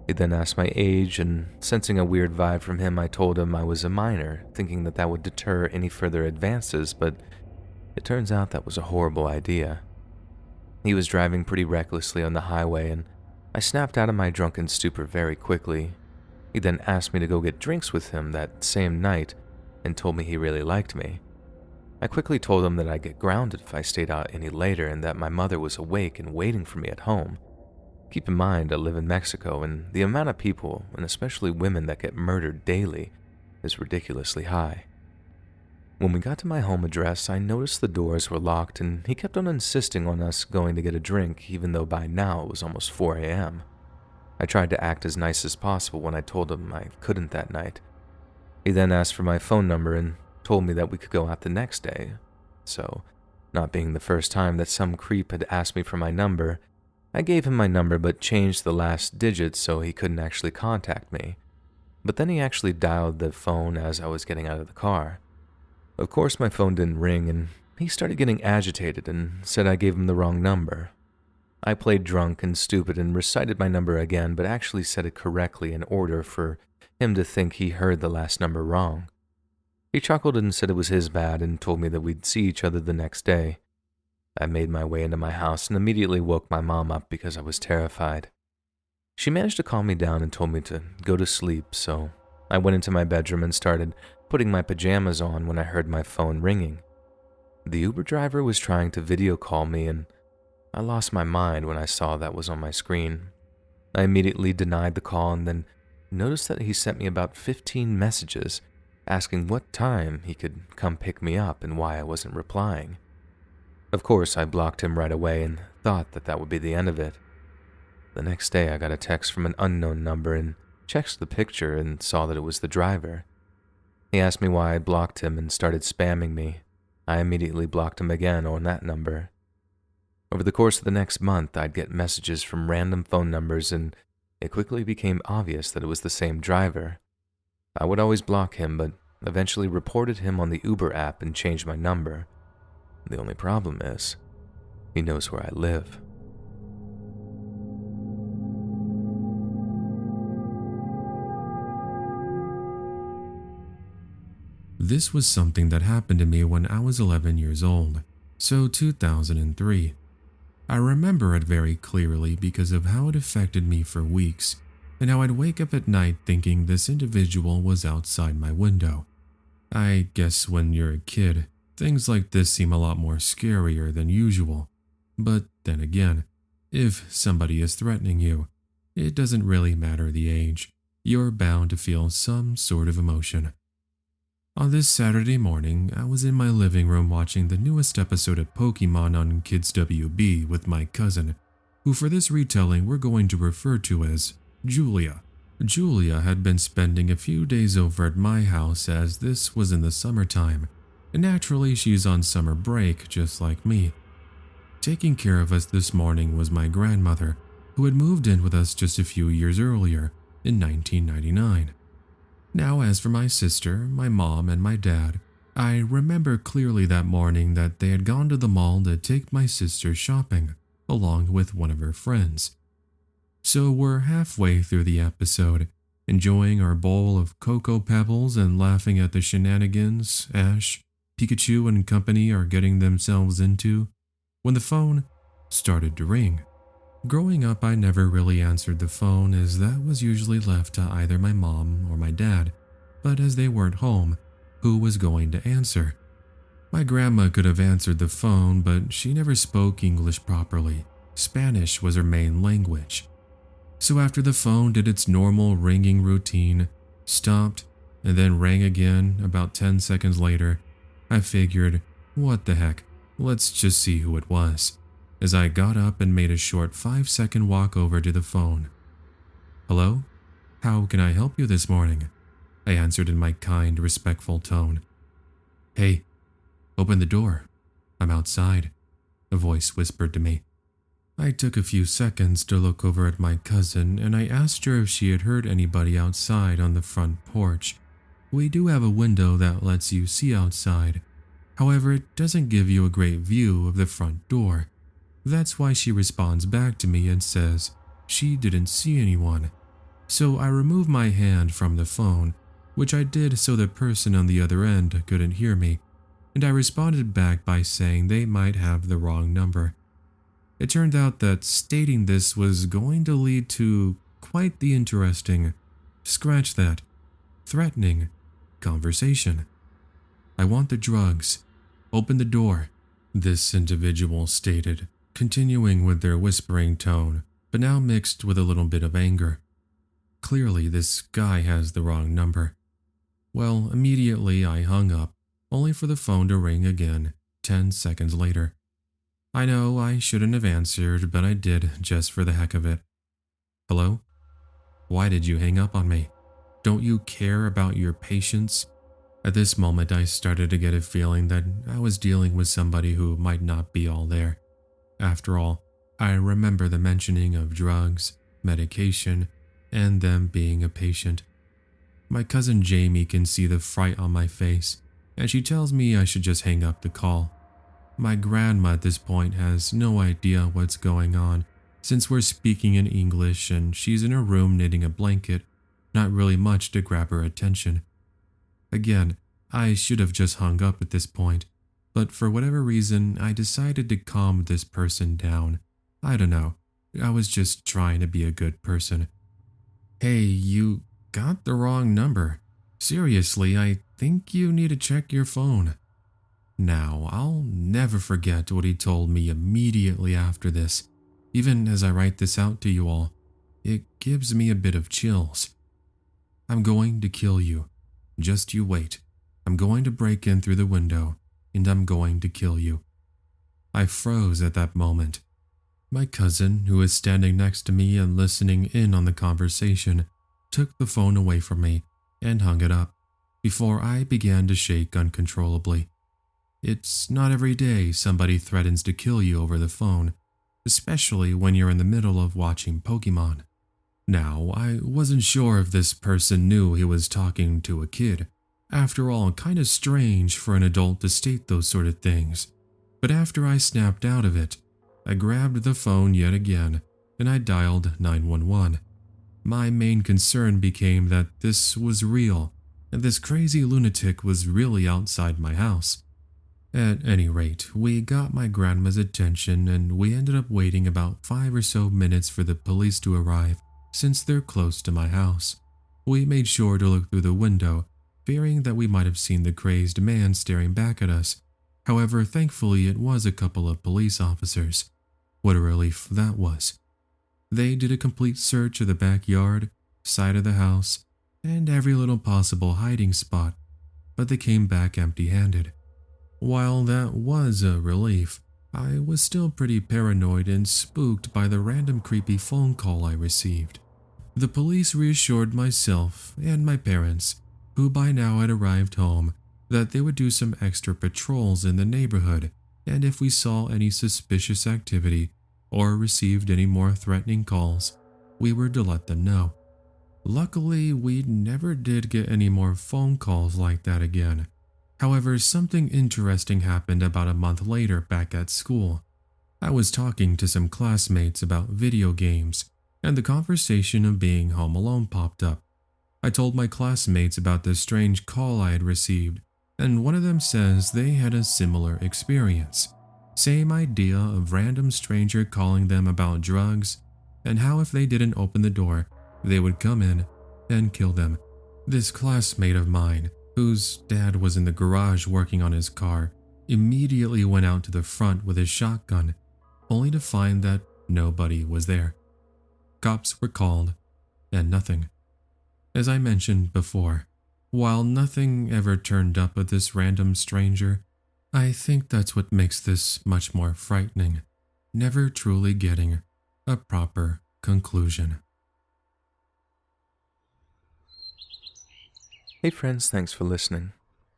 He then asked my age, and sensing a weird vibe from him, I told him I was a minor, thinking that that would deter any further advances, but it turns out that was a horrible idea. He was driving pretty recklessly on the highway, and I snapped out of my drunken stupor very quickly. He then asked me to go get drinks with him that same night, and told me he really liked me. I quickly told him that I'd get grounded if I stayed out any later, and that my mother was awake and waiting for me at home. Keep in mind, I live in Mexico, and the amount of people, and especially women, that get murdered daily is ridiculously high. When we got to my home address, I noticed the doors were locked, and he kept on insisting on us going to get a drink, even though by now it was almost 4 a.m. I tried to act as nice as possible when I told him I couldn't that night. He then asked for my phone number and told me that we could go out the next day. So, not being the first time that some creep had asked me for my number, I gave him my number but changed the last digits so he couldn't actually contact me. But then he actually dialed the phone as I was getting out of the car. Of course, my phone didn't ring, and he started getting agitated and said I gave him the wrong number. I played drunk and stupid and recited my number again, but actually said it correctly in order for him to think he heard the last number wrong. He chuckled and said it was his bad and told me that we'd see each other the next day. I made my way into my house and immediately woke my mom up because I was terrified. She managed to calm me down and told me to go to sleep, so I went into my bedroom and started putting my pajamas on when I heard my phone ringing. The Uber driver was trying to video call me, and I lost my mind when I saw that was on my screen. I immediately denied the call and then noticed that he sent me about 15 messages asking what time he could come pick me up and why I wasn't replying. Of course, I blocked him right away and thought that that would be the end of it. The next day, I got a text from an unknown number and checked the picture and saw that it was the driver. He asked me why I blocked him and started spamming me. I immediately blocked him again on that number. Over the course of the next month, I'd get messages from random phone numbers, and it quickly became obvious that it was the same driver. I would always block him, but eventually reported him on the Uber app and changed my number. The only problem is, he knows where I live. This was something that happened to me when I was 11 years old, so 2003. I remember it very clearly because of how it affected me for weeks, and how I'd wake up at night thinking this individual was outside my window. I guess when you're a kid, things like this seem a lot more scarier than usual. But then again, if somebody is threatening you, it doesn't really matter the age. You're bound to feel some sort of emotion. On this Saturday morning, I was in my living room watching the newest episode of Pokemon on Kids WB with my cousin, who for this retelling we're going to refer to as Julia. Julia had been spending a few days over at my house as this was in the summertime, and naturally she's on summer break just like me. Taking care of us this morning was my grandmother, who had moved in with us just a few years earlier, in 1999. Now, as for my sister, my mom, and my dad, I remember clearly that morning that they had gone to the mall to take my sister shopping, along with one of her friends. So we're halfway through the episode, enjoying our bowl of Cocoa Pebbles and laughing at the shenanigans Ash, Pikachu, and company are getting themselves into, when the phone started to ring. Growing up, I never really answered the phone as that was usually left to either my mom or my dad, but as they weren't home, who was going to answer? My grandma could have answered the phone, but she never spoke English properly. Spanish was her main language. So after the phone did its normal ringing routine, stopped, and then rang again about 10 seconds later, I figured, what the heck, let's just see who it was, as I got up and made a short 5-second walk over to the phone. Hello? How can I help you this morning? I answered in my kind, respectful tone. Hey, open the door. I'm outside, a voice whispered to me. I took a few seconds to look over at my cousin and I asked her if she had heard anybody outside on the front porch. We do have a window that lets you see outside. However, it doesn't give you a great view of the front door. That's why she responds back to me and says she didn't see anyone. So I remove my hand from the phone, which I did so the person on the other end couldn't hear me, and I responded back by saying they might have the wrong number. It turned out that stating this was going to lead to quite the interesting, scratch that, threatening conversation. I want the drugs. Open the door, this individual stated, continuing with their whispering tone, but now mixed with a little bit of anger. Clearly, this guy has the wrong number. Well, immediately I hung up, only for the phone to ring again 10 seconds later. I know I shouldn't have answered, but I did just for the heck of it. Hello? Why did you hang up on me? Don't you care about your patients? At this moment, I started to get a feeling that I was dealing with somebody who might not be all there. After all, I remember the mentioning of drugs, medication, and them being a patient. My cousin Jamie can see the fright on my face, and she tells me I should just hang up the call. My grandma at this point has no idea what's going on, since we're speaking in English and she's in her room knitting a blanket, not really much to grab her attention. Again, I should have just hung up at this point, but for whatever reason, I decided to calm this person down. I don't know, I was just trying to be a good person. Hey, you got the wrong number. Seriously, I think you need to check your phone. Now, I'll never forget what he told me immediately after this. Even as I write this out to you all, it gives me a bit of chills. I'm going to kill you. Just you wait. I'm going to break in through the window, and I'm going to kill you. I froze at that moment. My cousin, who was standing next to me and listening in on the conversation, took the phone away from me and hung it up before I began to shake uncontrollably. It's not every day somebody threatens to kill you over the phone, especially when you're in the middle of watching Pokemon. Now, I wasn't sure if this person knew he was talking to a kid. After all, kind of strange for an adult to state those sort of things. But after I snapped out of it, I grabbed the phone yet again and I dialed 911. My main concern became that this was real and this crazy lunatic was really outside my house. At any rate, we got my grandma's attention and we ended up waiting about 5 or so minutes for the police to arrive since they're close to my house. We made sure to look through the window, fearing that we might have seen the crazed man staring back at us. However, thankfully it was a couple of police officers. What a relief that was. They did a complete search of the backyard, side of the house, and every little possible hiding spot, but they came back empty-handed. While that was a relief, I was still pretty paranoid and spooked by the random creepy phone call I received. The police reassured myself and my parents, who by now had arrived home, that they would do some extra patrols in the neighborhood, and if we saw any suspicious activity or received any more threatening calls, we were to let them know. Luckily, we never did get any more phone calls like that again. However, something interesting happened about a month later back at school. I was talking to some classmates about video games, and the conversation of being home alone popped up. I told my classmates about the strange call I had received, and one of them says they had a similar experience. Same idea of random stranger calling them about drugs, and how if they didn't open the door, they would come in and kill them. This classmate of mine, whose dad was in the garage working on his car, immediately went out to the front with his shotgun, only to find that nobody was there. Cops were called, and nothing. As I mentioned before, while nothing ever turned up with this random stranger, I think that's what makes this much more frightening, never truly getting a proper conclusion. Hey friends, thanks for listening.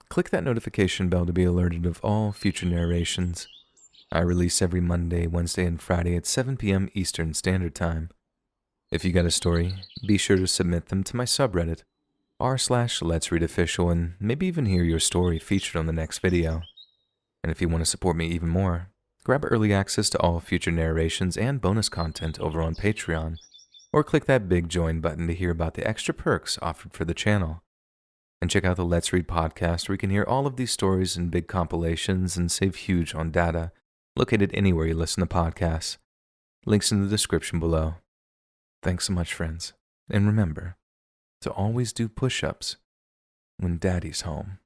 Click that notification bell to be alerted of all future narrations. I release every Monday, Wednesday, and Friday at 7 p.m. Eastern Standard Time. If you got a story, be sure to submit them to my subreddit, r/letsreadofficial, and maybe even hear your story featured on the next video. And if you want to support me even more, grab early access to all future narrations and bonus content over on Patreon, or click that big join button to hear about the extra perks offered for the channel. And check out the Let's Read podcast where you can hear all of these stories in big compilations and save huge on data, located anywhere you listen to podcasts. Links in the description below. Thanks so much, friends. And remember to always do push-ups when Daddy's home.